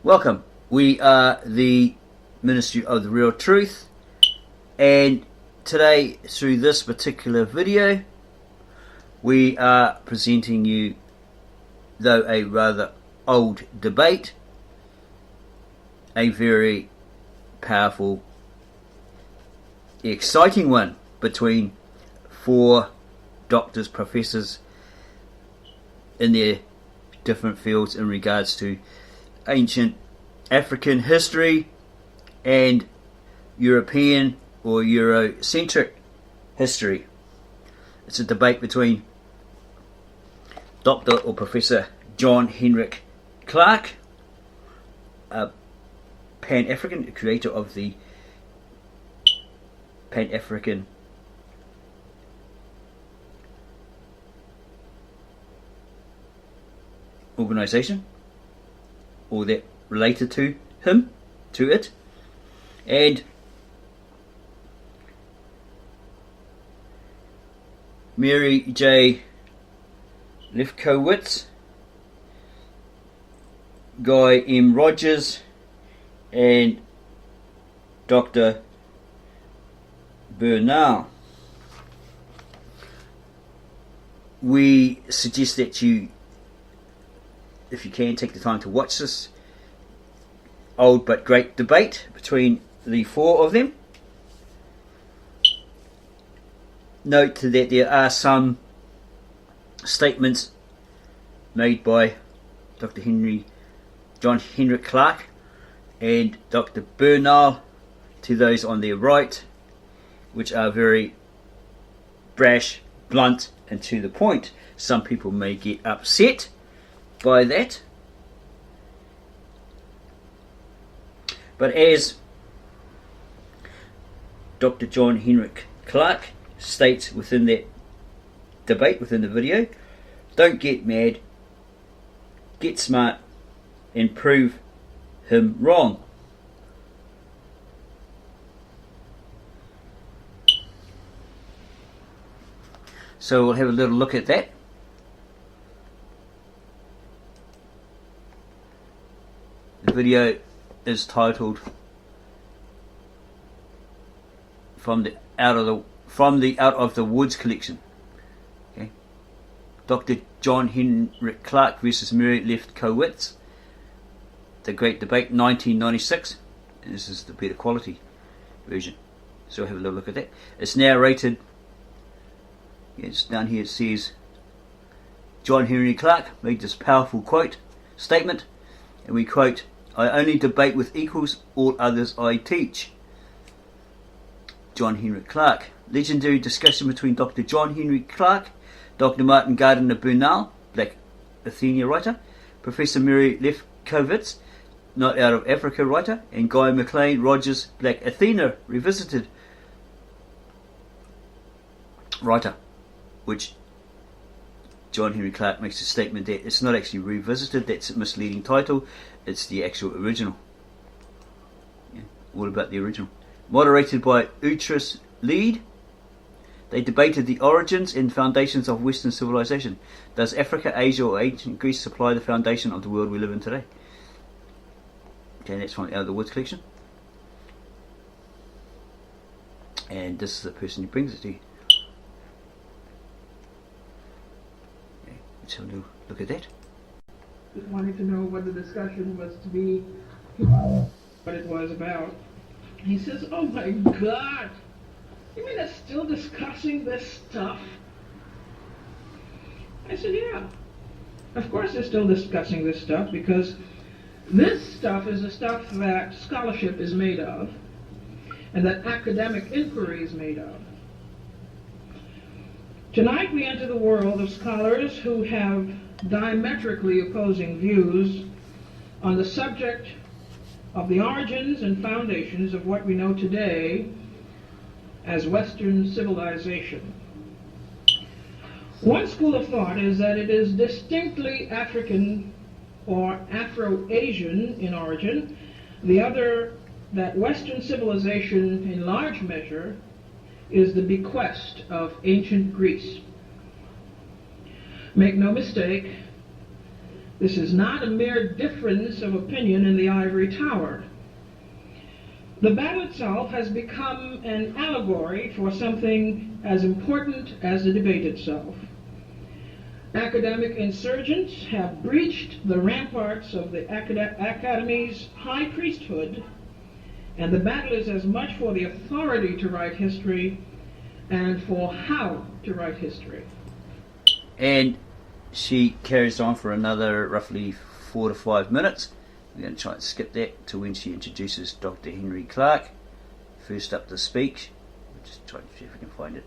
Welcome. We are the Ministry of the Real Truth, and today, through this particular video, we are presenting you, though a rather old debate, a very powerful, exciting one between four doctors, professors in their different fields in regards to ancient African history and European or Eurocentric history. It's a debate between Dr. or Professor John Henrik Clarke, a Pan-African, creator of the Pan-African organization, or that related to him, to it, and Mary J. Lefkowitz, Guy M. Rogers, and Dr. Bernal. We suggest that you, if you can, take the time to watch this old but great debate between the four of them. Note that there are some statements made by Dr. John Henrik Clarke and Dr. Bernal to those on their right, which are very brash, blunt, and to the point. Some people may get upset by that, but as Dr. John Henrik Clarke states within that debate, within the video, don't get mad, get smart, and prove him wrong. So we'll have a little look at that. The video is titled From the Out of the Woods collection. Okay. Dr. John Henrik Clarke versus Mary Lefkowitz. The Great Debate, 1996. And this is the better quality version. So we'll have a little look at that. It's narrated. Yes, down here it says John Henrik Clarke made this powerful statement, and we quote, "I only debate with equals, all others I teach." John Henrik Clarke. Legendary discussion between Dr. John Henrik Clarke, Dr. Martin Gardiner Bernal, Black Athena writer, Professor Mary Lefkowitz, Not Out of Africa writer, and Guy MacLean Rogers, Black Athena revisited writer, which John Henrik Clarke makes a statement that it's not actually revisited, that's a misleading title, it's the actual original. Yeah, all about the original. Moderated by Utrice, Leid. They debated the origins and foundations of Western civilization. Does Africa, Asia, or ancient Greece supply the foundation of the world we live in today? Okay, that's from Out of the Woods collection. And this is the person who brings it to you. Okay, let's have a look at that. Just wanting to know what the discussion was to be, what it was about. He says, "Oh my God, you mean they're still discussing this stuff?" I said, "Yeah, of course they're still discussing this stuff, because this stuff is the stuff that scholarship is made of and that academic inquiry is made of. Tonight we enter the world of scholars who have diametrically opposing views on the subject of the origins and foundations of what we know today as Western civilization. One school of thought is that it is distinctly African or Afro-Asian in origin, the other that Western civilization in large measure is the bequest of ancient Greece. Make no mistake, This is not a mere difference of opinion in the ivory tower. The battle itself has become an allegory for something as important as the debate itself. Academic insurgents have breached the ramparts of the Academy's high priesthood, and the battle is as much for the authority to write history and for how to write history. And she carries on for another roughly 4 to 5 minutes. We're going to try and skip that to when she introduces Dr. Henry Clarke. First up to speak. We'll just try to see if we can find it.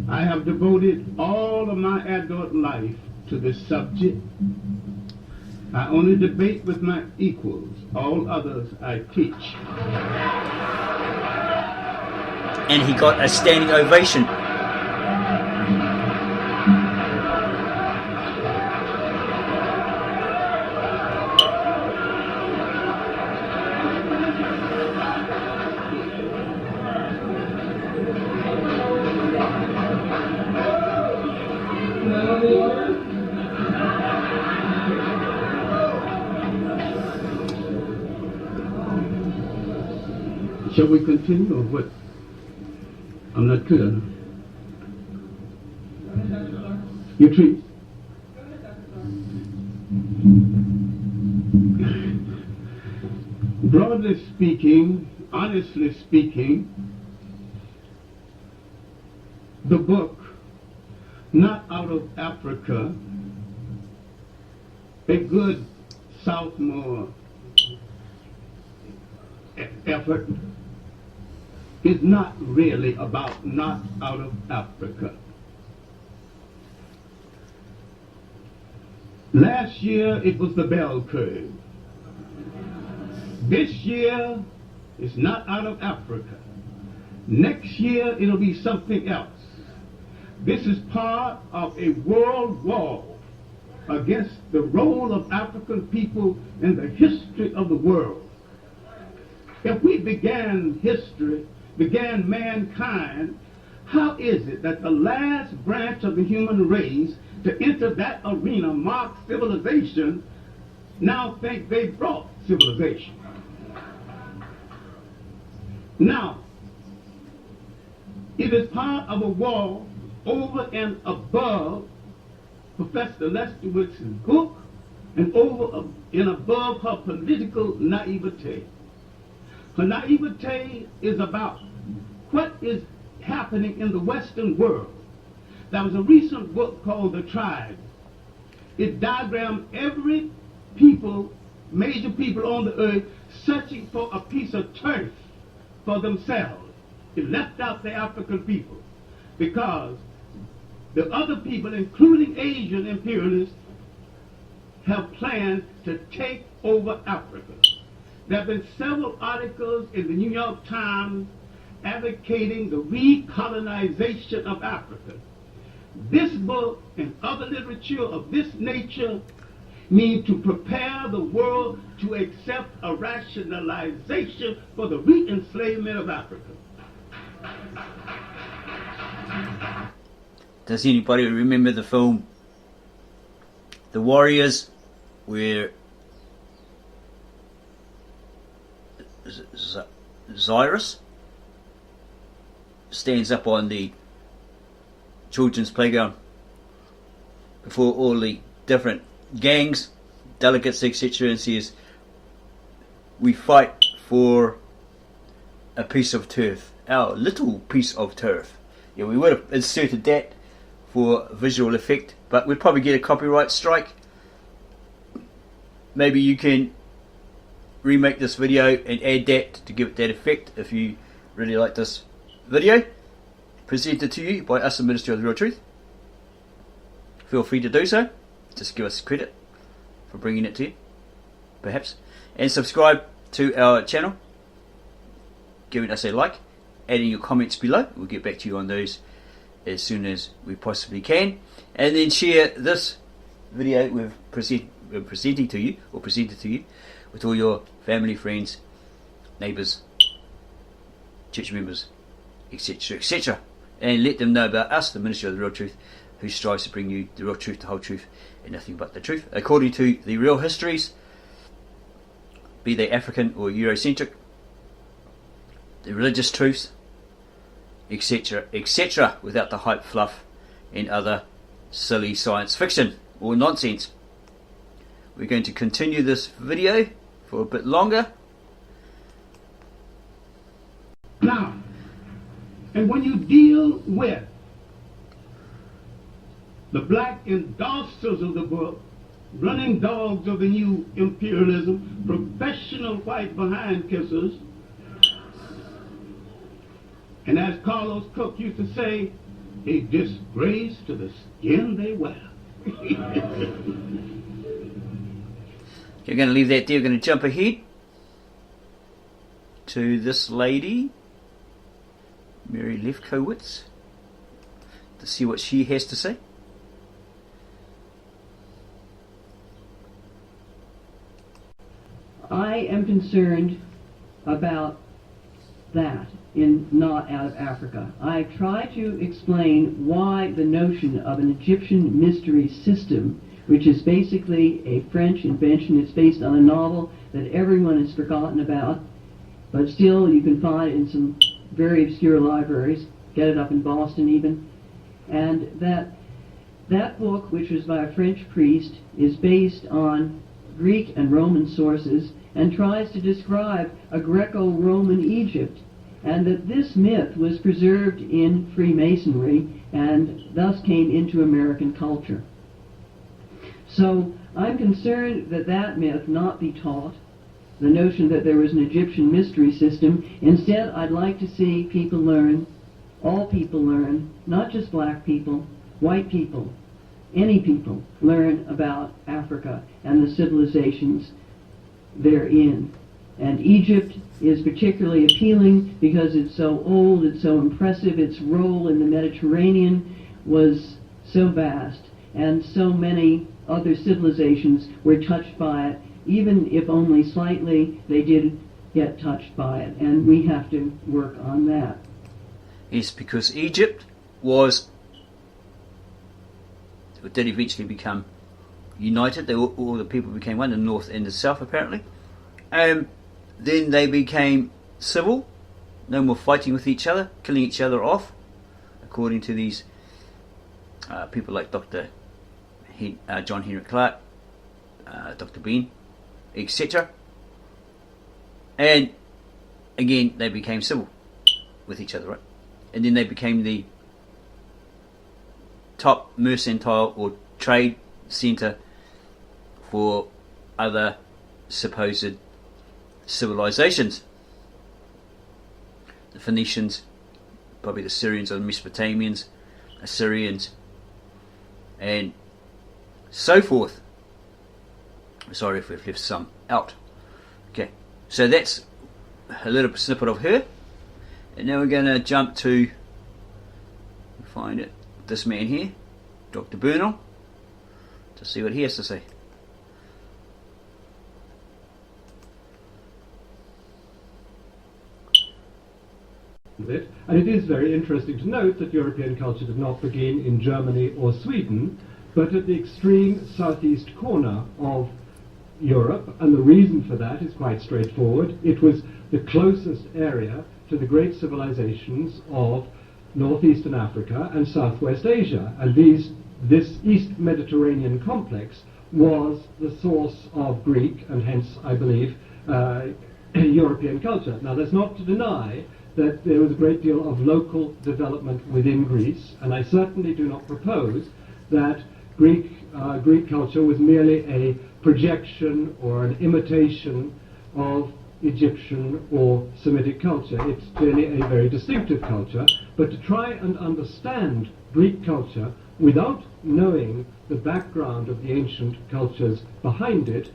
I have devoted all of my adult life to this subject. I only debate with my equals. All others I teach. And he got a standing ovation. Shall we continue or what? I'm not clear. Utrice. Broadly speaking, honestly speaking, the book, Not Out of Africa, a good sophomore effort, is not really about Not Out of Africa. Last year it was the bell curve. This year is Not Out of Africa. Next year it'll be something else. This is part of a world war against the role of African people in the history of the world. If we began mankind, how is it that the last branch of the human race to enter that arena marked civilization now think they brought civilization? Now, it is part of a war over and above Professor Lefkowitz's book and over and above her political naivete. Her naivete is about what is happening in the Western world. There was a recent book called The Tribe. It diagrammed every people, major people on the earth, searching for a piece of turf for themselves. It left out the African people because the other people, including Asian imperialists, have planned to take over Africa. There have been several articles in the New York Times advocating the recolonization of Africa. This book and other literature of this nature mean to prepare the world to accept a rationalization for the re-enslavement of Africa. Does anybody remember the film The Warriors, where Cyrus stands up on the children's playground before all the different gangs, delegates, etc., and says, "We fight for a piece of turf, our little piece of turf." Yeah, we would have inserted that for visual effect, but we'd probably get a copyright strike. Maybe you can remake this video and add that to give it that effect if you really like this video presented to you by us, the Ministry of the Real Truth. Feel free to do so. Just give us credit for bringing it to you, perhaps. And subscribe to our channel, giving us a like, adding your comments below. We'll get back to you on those as soon as we possibly can. And then share this video we're presenting to you, or presented to you, with all your family, friends, neighbours, church members, etc., etc. And let them know about us, the Ministry of the Real Truth, who strives to bring you the real truth, the whole truth, and nothing but the truth, according to the real histories, be they African or Eurocentric, the religious truths, etc., etc., without the hype, fluff, and other silly science fiction or nonsense. We're going to continue this video for a bit longer. Now, and when you deal with the black endorsers of the book, running dogs of the new imperialism, professional white behind kissers, and as Carlos Cook used to say, a disgrace to the skin they wear. You're going to leave that there. We're going to jump ahead to this lady, Mary Lefkowitz, to see what she has to say. I am concerned about that in Not Out of Africa. I try to explain why the notion of an Egyptian mystery system, which is basically a French invention, it's based on a novel that everyone has forgotten about, but still you can find it in some very obscure libraries, get it up in Boston even, and that book, which was by a French priest, is based on Greek and Roman sources and tries to describe a Greco-Roman Egypt, and that this myth was preserved in Freemasonry and thus came into American culture. So I'm concerned that that myth not be taught, the notion that there was an Egyptian mystery system. Instead, I'd like to see people learn, all people learn, not just black people, white people, any people learn about Africa and the civilizations therein. And Egypt is particularly appealing because it's so old, it's so impressive, its role in the Mediterranean was so vast, and so many other civilizations were touched by it. Even if only slightly, they did get touched by it, and we have to work on that. Yes, because Egypt did eventually become united. All the people became one, the north and the south apparently. Then they became civil, no more fighting with each other, killing each other off, according to these people like Dr. John Henrik Clarke, Dr. Bean, etc. And again, they became civil with each other, right? And then they became the top mercantile or trade centre for other supposed civilizations. The Phoenicians, probably the Syrians or the Mesopotamians, Assyrians, and so forth. Sorry if we've left some out. Okay, so that's a little snippet of her, and now we're going to jump to find it. This man here, Dr. Bernal, to see what he has to say. And it is very interesting to note that European culture did not begin in Germany or Sweden, but at the extreme southeast corner of Europe, and the reason for that is quite straightforward. It was the closest area to the great civilizations of northeastern Africa and southwest Asia, and this East Mediterranean complex was the source of Greek and hence, I believe, European culture. Now, that's not to deny that there was a great deal of local development within Greece, and I certainly do not propose that Greek culture was merely a projection or an imitation of Egyptian or Semitic culture. It's clearly a very distinctive culture, but to try and understand Greek culture without knowing the background of the ancient cultures behind it